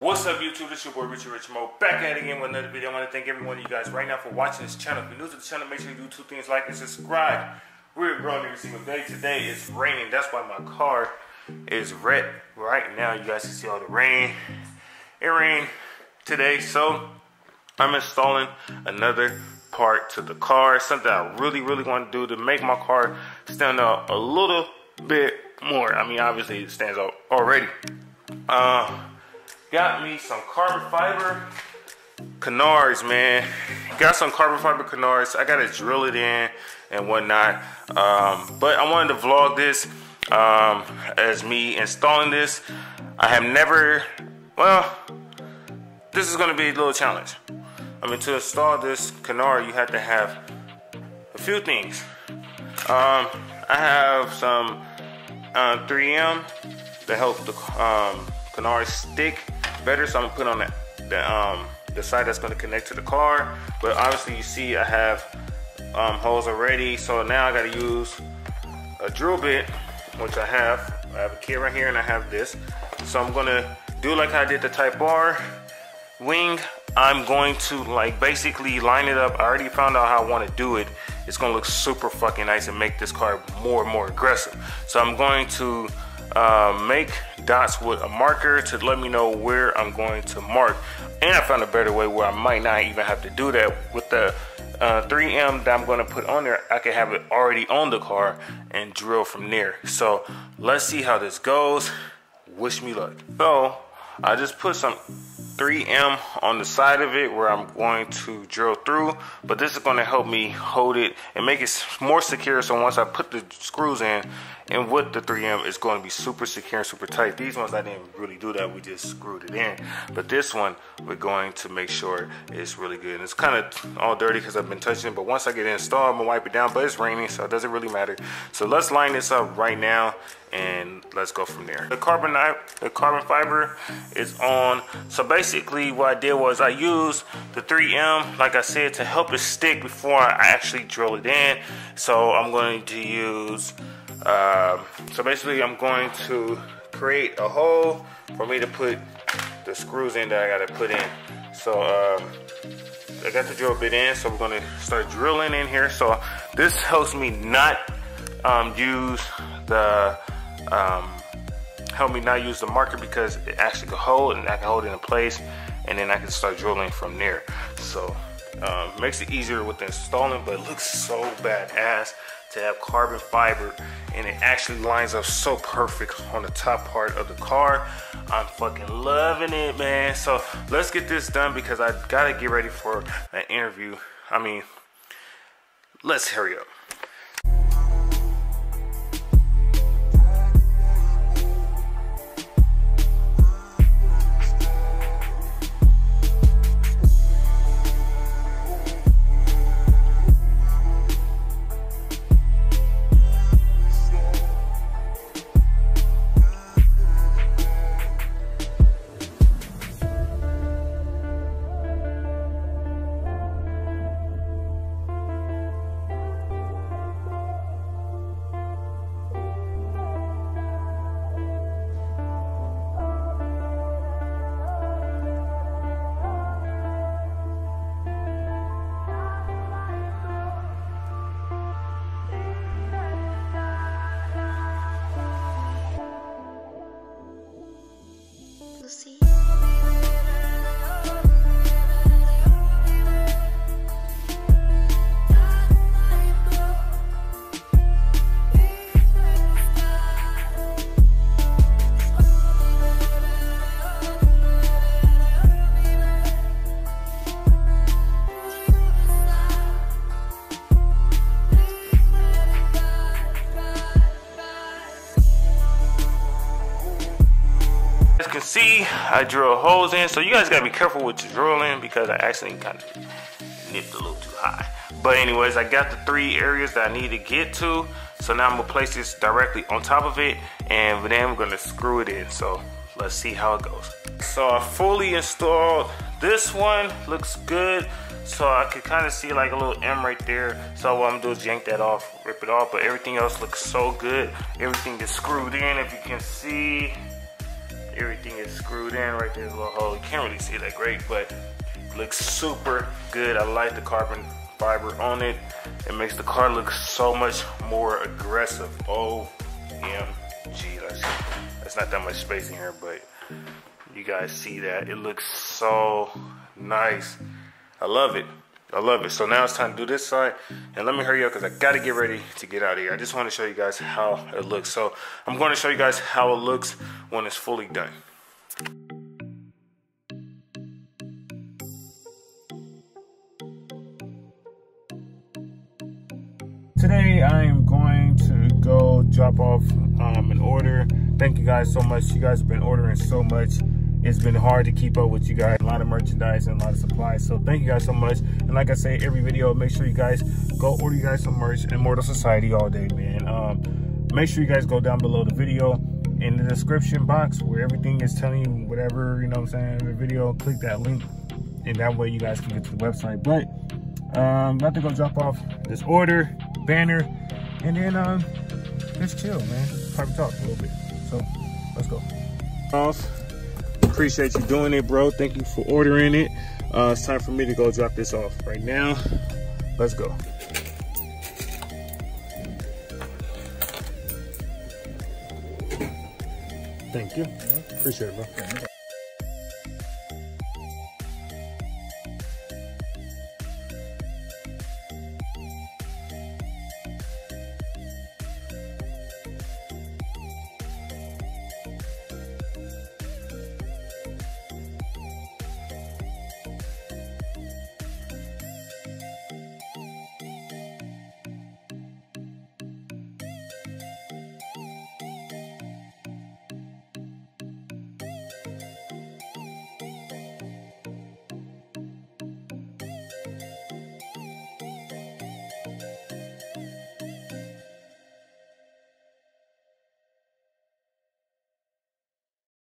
What's up YouTube, this your boy Richie Rich Mo, back at it again with another video. I want to thank every one of you guys right now for watching this channel. If you're new to the channel, make sure you do two things: like and subscribe. We're growing every single day. Today it's raining, that's why my car is red right now. You guys can see all the rain. It rained today, so I'm installing another part to the car. Something I really want to do to make my car stand out a little bit more. I mean, obviously it stands out already. Got me some carbon fiber Canards, man. Got some carbon fiber Canards. I gotta drill it in and whatnot. But I wanted to vlog this as me installing this. I have never, well, this is gonna be a little challenge. I mean, to install this Canard, you have to have a few things. I have some 3M to help the Canard stick better, so I'm gonna put on the side that's gonna connect to the car. But obviously you see I have holes already, so now I gotta use a drill bit, which I have a kit right here, and I have this. So I'm gonna do like I did the Type R wing. I'm going to like basically line it up. I already found out how I want to do it. It's gonna look super fucking nice and make this car more and more aggressive. So I'm going to make dots with a marker to let me know where I'm going to mark. And I found a better way where I might not even have to do that. With the 3M that I'm going to put on there, I can have it already on the car and drill from there. So let's see how this goes. Wish me luck. So I just put some 3M on the side of it where I'm going to drill through, but this is going to help me hold it and make it more secure. So once I put the screws in and with the 3M, it's going to be super secure and super tight. These ones I didn't really do that, we just screwed it in, but this one we're going to make sure it's really good. And it's kind of all dirty because I've been touching it, but once I get it installed, I'm gonna wipe it down. But it's raining, so it doesn't really matter. So let's line this up right now and let's go from there. The carbon fiber is on. So basically what I did was I used the 3M, like I said, to help it stick before I actually drill it in. So I'm going to use so basically I'm going to create a hole for me to put the screws in that I gotta put in. So I got the drill bit in, so we're gonna start drilling in here. So this helps me not use the marker, because it actually can hold, and I can hold it in place, and then I can start drilling from there. So makes it easier with the installing, but it looks so badass to have carbon fiber, and it actually lines up so perfect on the top part of the car. I'm fucking loving it, man. So let's get this done because I gotta get ready for an interview. I mean, let's hurry up. As you can see, I drill holes in, so you guys gotta be careful with your drilling because I actually kind of nipped a little too high. But anyways, I got the 3 areas that I need to get to, so now I'm gonna place this directly on top of it, and then I'm gonna screw it in. So let's see how it goes. So I fully installed this one. Looks good. So I could kind of see like a little M right there. So what I'm gonna do is yank that off, rip it off, but everything else looks so good. Everything is screwed in, if you can see. Everything is screwed in right there, a little hole. You can't really see that great, but looks super good. I like the carbon fiber on it. It makes the car look so much more aggressive. OMG, that's not that much space in here, but you guys see that. It looks so nice. I love it. I love it. So now it's time to do this side, and let me hurry up because I got to get ready to get out of here. I just want to show you guys how it looks. So I'm going to show you guys how it looks when it's fully done. Today I am going to go drop off an order. Thank you guys so much. You guys have been ordering so much. It's been hard to keep up with you guys. A lot of merchandise and a lot of supplies. So thank you guys so much. And like I say, every video, make sure you guys go order you guys some merch and Immortal Society all day, man. Make sure you guys go down below the video in the description box where everything is telling you whatever, you know what I'm saying, the video. Click that link and that way you guys can get to the website. But about to go drop off this order, banner, and then just chill, man. Probably talk a little bit. So let's go. Appreciate you doing it, bro. Thank you for ordering it. It's time for me to go drop this off right now. Let's go. Thank you. Appreciate it, bro.